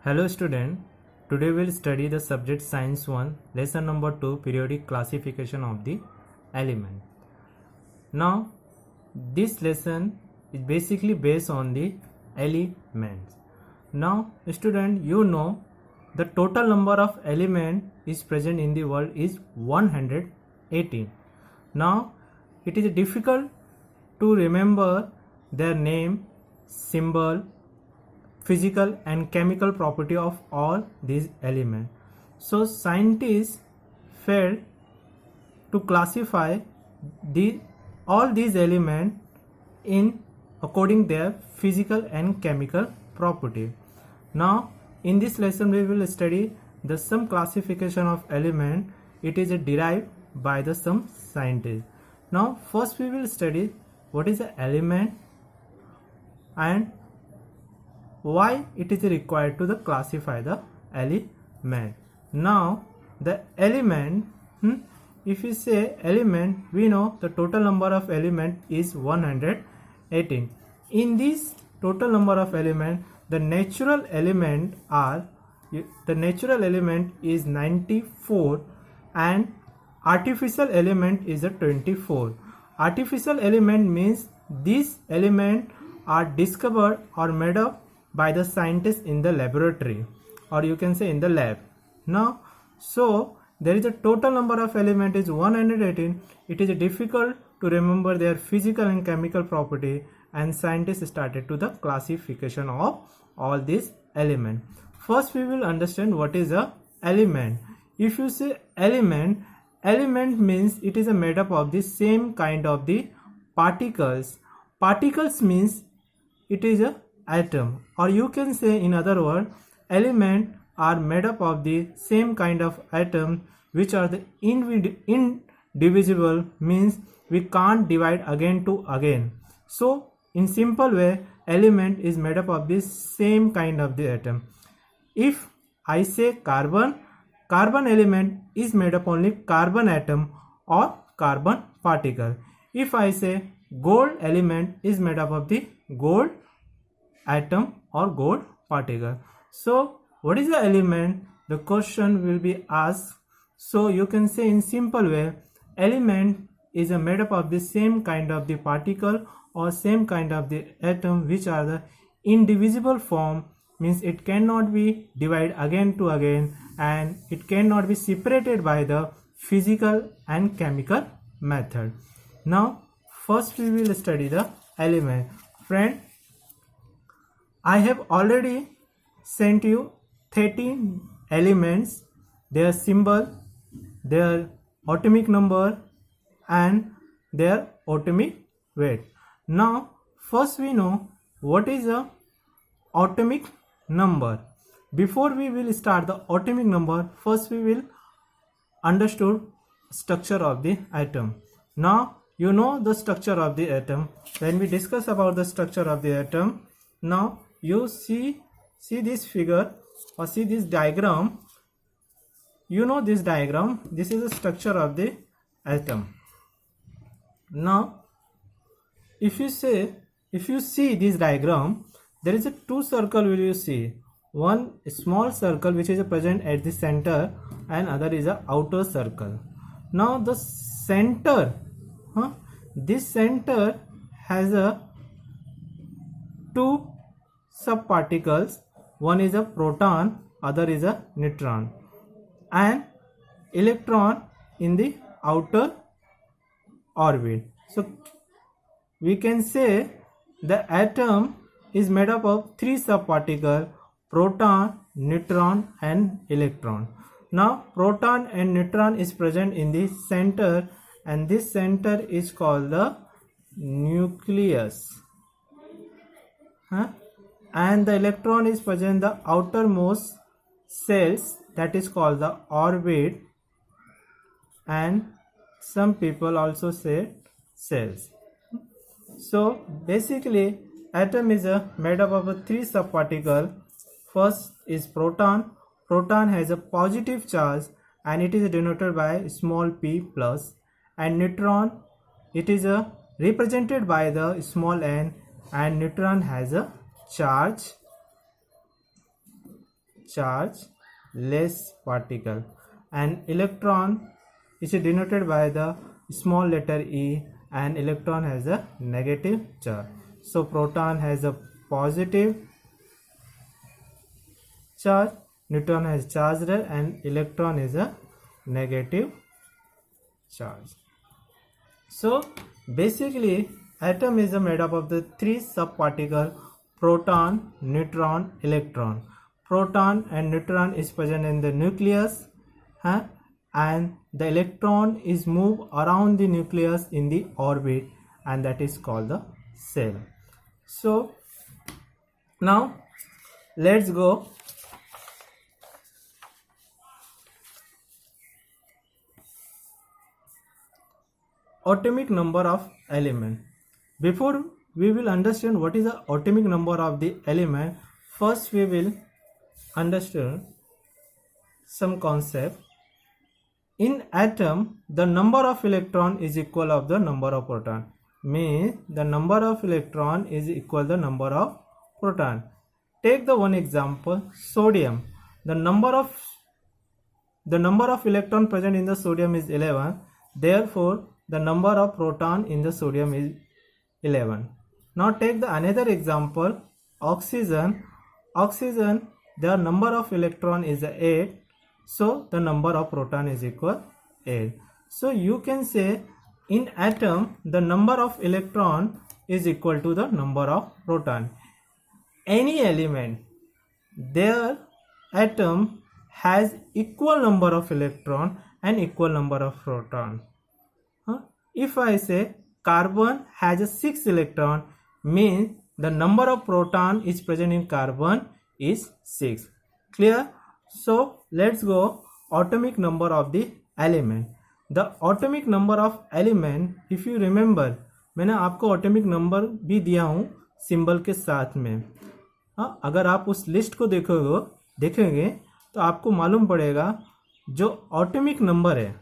Hello student, today we'll study the subject Science 1, lesson number 2, periodic classification of the element. Now, this lesson is basically based on the elements. Now, student, you know the total number of elements is present in the world is 118. Now, it is difficult to remember their name, symbol, physical and chemical property of all these elements. So scientists failed to classify all these elements in according their physical and chemical property. Now in this lesson we will study the some classification of element. It is derived by the some scientists. Now first we will study what is the element and why it is required to classify the element. Now the element, if we say element, we know the total number of element is 118. In this total number of element, the natural element is 94 and artificial element is a 24. Artificial element means these elements are discovered or made up by the scientists in the laboratory, or you can say in the lab. Now, so there is a total number of element is 118. It is difficult to remember their physical and chemical property, and scientists started to the classification of all these elements. First we will understand what is a element. If you say element means it is made up of the same kind of the particles. Particles means it is a atom, or you can say in other words, elements are made up of the same kind of atom which are the indivisible, means we can't divide again to again. So in simple way, element is made up of the same kind of the atom. If I say carbon element is made up only carbon atom or carbon particle. If I say gold element is made up of the gold atom or gold particle. So what is the element? The question will be asked. So you can say in simple way, element is made up of the same kind of the particle or same kind of the atom which are the indivisible form, means it cannot be divided again to again and it cannot be separated by the physical and chemical method. Now first we will study the element. Friend, I have already sent you 13 elements, their symbol, their atomic number and their atomic weight. Now first we know what is a atomic number. Before we will start the atomic number, first we will understood structure of the atom. Now you know the structure of the atom. When we discuss about the structure of the atom, now you see this figure or see this diagram. You know this diagram, this is the structure of the atom. Now if you see this diagram, there is a two circle will you see. One small circle which is present at the center and other is a outer circle. Now the center, this center has a two subparticles. One is a proton, other is a neutron, and electron in the outer orbit. So we can say the atom is made up of three subparticles: proton, neutron and electron. Now proton and neutron is present in the center, and this center is called the nucleus. And the electron is present in the outermost cells, that is called the orbit, and some people also say cells. So basically atom is made up of three subparticles. First is proton. Proton has a positive charge and it is denoted by small p plus, and neutron, it is represented by the small n, and neutron has a charge charge less particle, and electron is denoted by the small letter e, and electron has a negative charge. So proton has a positive charge, neutron has charged, and electron is a negative charge. So basically atom is made up of the three subparticles: proton, neutron, electron. Proton and neutron is present in the nucleus, and the electron is moved around the nucleus in the orbit, and that is called the cell. So now let's go atomic number of element. Before we will understand what is the atomic number of the element, first we will understand some concept. In atom, the number of electron is equal of the number of proton. Means the number of electron is equal the number of proton. Take the one example, sodium. The number of electron present in the sodium is 11. Therefore, the number of proton in the sodium is 11. Now take the another example, oxygen. Oxygen, the number of electron is 8. So the number of proton is equal 8. So you can say in atom the number of electron is equal to the number of proton. Any element, their atom has equal number of electron and equal number of proton. If I say carbon has a 6 electron, means the number of proton is present in carbon is 6. Clear? So let's go atomic number of the element. The atomic number of element, if you remember, मैंने आपको atomic number भी दिया हूँ symbol के साथ में. अगर आप उस लिस्ट को देखेंगे तो आपको मालूम पड़ेगा जो atomic number है.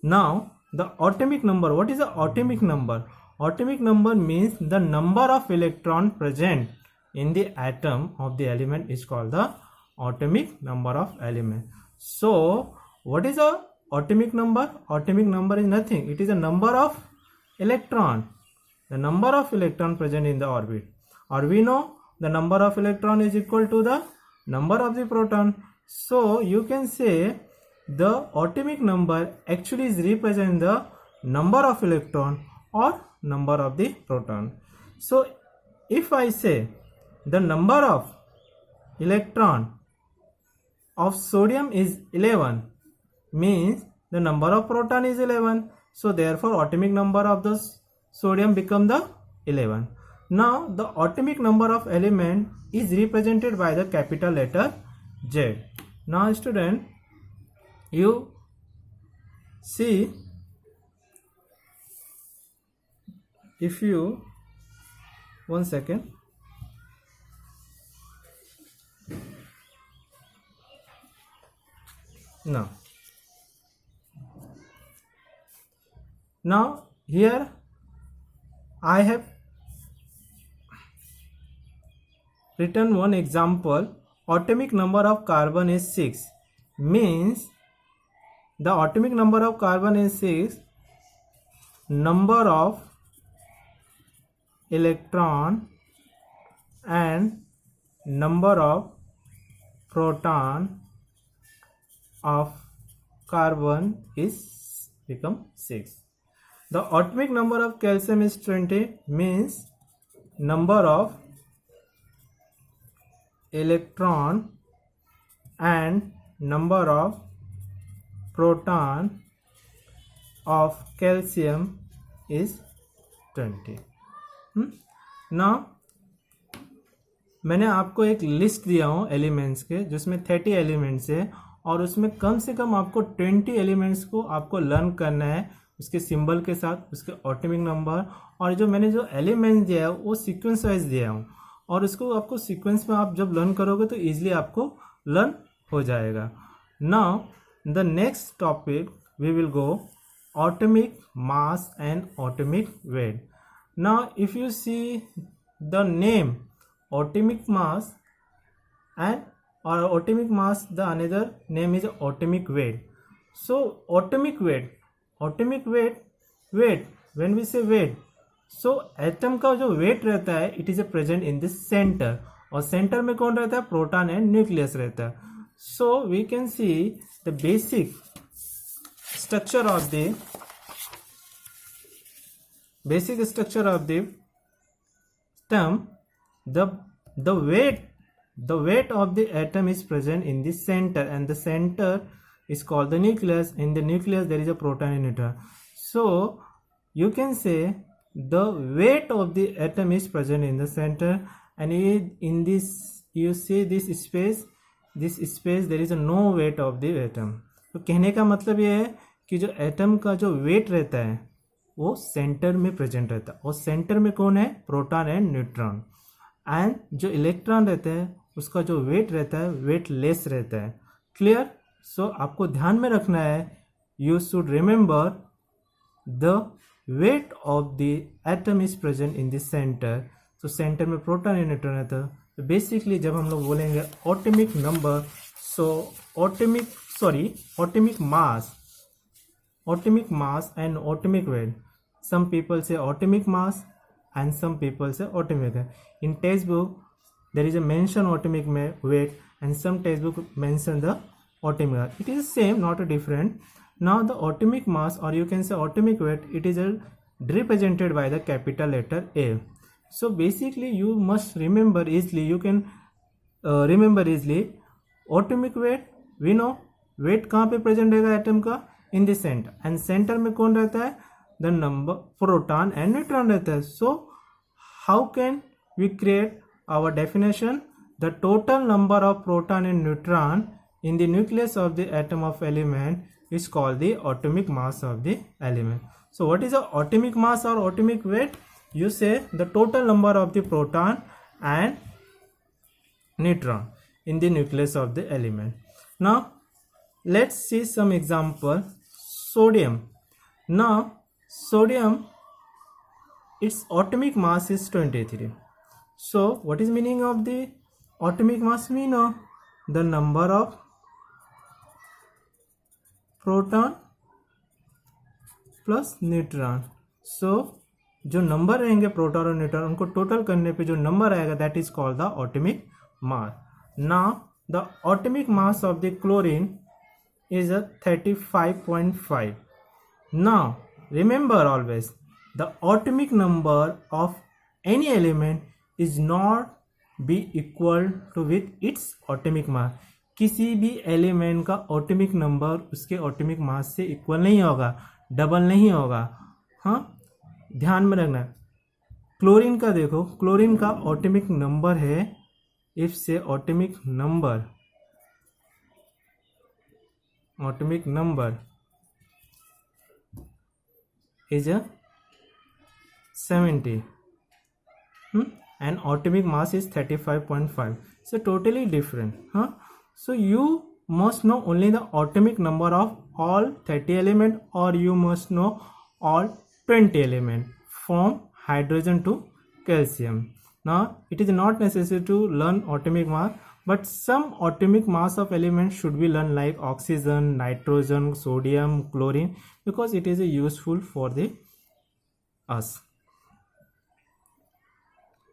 Now the atomic number, what is the atomic number? Atomic number means the number of electron present in the atom of the element is called the atomic number of element. So what is a atomic number? Atomic number is nothing. It is a number of electron. The number of electron present in the orbit. Or we know the number of electron is equal to the number of the proton. So you can say the atomic number actually is represent the number of electron or number of the proton. So if I say the number of electron of sodium is 11, means the number of proton is 11. So therefore atomic number of the sodium become the 11. Now the atomic number of element is represented by the capital letter Z. Now student, you see, if you, one second, now here I have written one example. Atomic number of carbon is 6, means the atomic number of carbon is 6, number of electron and number of proton of carbon is become 6. The atomic number of calcium is 20, means number of electron and number of proton of calcium is 20. Now मैंने आपको एक list दिया हूँ elements के, जिसमें 30 elements है, और उसमें कम से कम आपको 20 एलिमेंट्स को आपको लर्न करना है उसके सिंबल के साथ, उसके एटॉमिक नंबर, और जो मैंने जो एलिमेंट्स दिया है वो सीक्वेंस वाइज दिया हूँ, और उसको आपको सीक्वेंस में आप जब लर्न करोगे तो ईजिली आपको लर्न हो जाएगा. Now the next topic we will go atomic mass and atomic weight. Now if you see the name atomic mass and or atomic mass, the another name is atomic weight. So atomic weight, weight, when we say weight, so atom का जो weight रहता है it is present in the centre, और centre में कौन रहता है, proton and nucleus रहता है. So we can see the basic structure of the term. The weight of the atom is present in the center, and the center is called the nucleus. In the nucleus there is a proton and neutron. So you can say the weight of the atom is present in the center, and in this you see this space there is a no weight of the atom. तो कहने का मतलब ये है कि जो atom का जो वेट रहता है वो सेंटर में प्रेजेंट रहता है, और सेंटर में कौन है, प्रोटॉन एंड न्यूट्रॉन. एंड जो इलेक्ट्रॉन रहता है उसका जो वेट रहता है वेट लेस रहता है. क्लियर. सो आपको ध्यान में रखना है, you should remember the weight of the atom is present in the centre. तो सेंटर में प्रोटॉन एंड न्यूट्रॉन रहता है. तो बेसिकली जब हम लोग बोलेंगे atomic number, so atomic mass and atomic weight. Some people say atomic mass and some people say atomic weight. In textbook there is a mention atomic weight, and some textbook mention the atomic weight. It is same, not a different. Now the atomic mass, or you can say atomic weight, it is represented by the capital letter A. So basically you must remember easily, you can remember easily atomic weight. We know weight कहाँ पे present रहेगा atom का, in the centre, and centre में कौन रहता है, the number proton and neutron रहता है. So how can we create our definition, the total number of proton and neutron in the nucleus of the atom of element is called the atomic mass of the element. So what is the atomic mass और atomic weight, you say the total number of the proton and neutron in the nucleus of the element. Now let's see some example. Sodium. Now sodium, its atomic mass is 23. So what is meaning of the atomic mass? We know the number of proton plus neutron. So जो number रहेंगे proton और neutron, उनको total करने पे जो number आएगा that is called the atomic mass. Now the atomic mass of the chlorine is a 35.5. Now remember always, the atomic number of any element is not be equal to with its atomic mass. किसी भी element का atomic number उसके atomic mass से equal नहीं होगा, double नहीं होगा. हाँ, ध्यान में रखना. क्लोरीन का देखो, क्लोरीन का एटॉमिक नंबर है, if say atomic number is a 70, and atomic mass is 35.5. So totally different. So you must know only the atomic number of all 30 element, or you must know all 20 element from hydrogen to calcium. Now it is not necessary to learn atomic mass, but some atomic mass of elements should be learned, like oxygen, nitrogen, sodium, chlorine, because it is useful for us.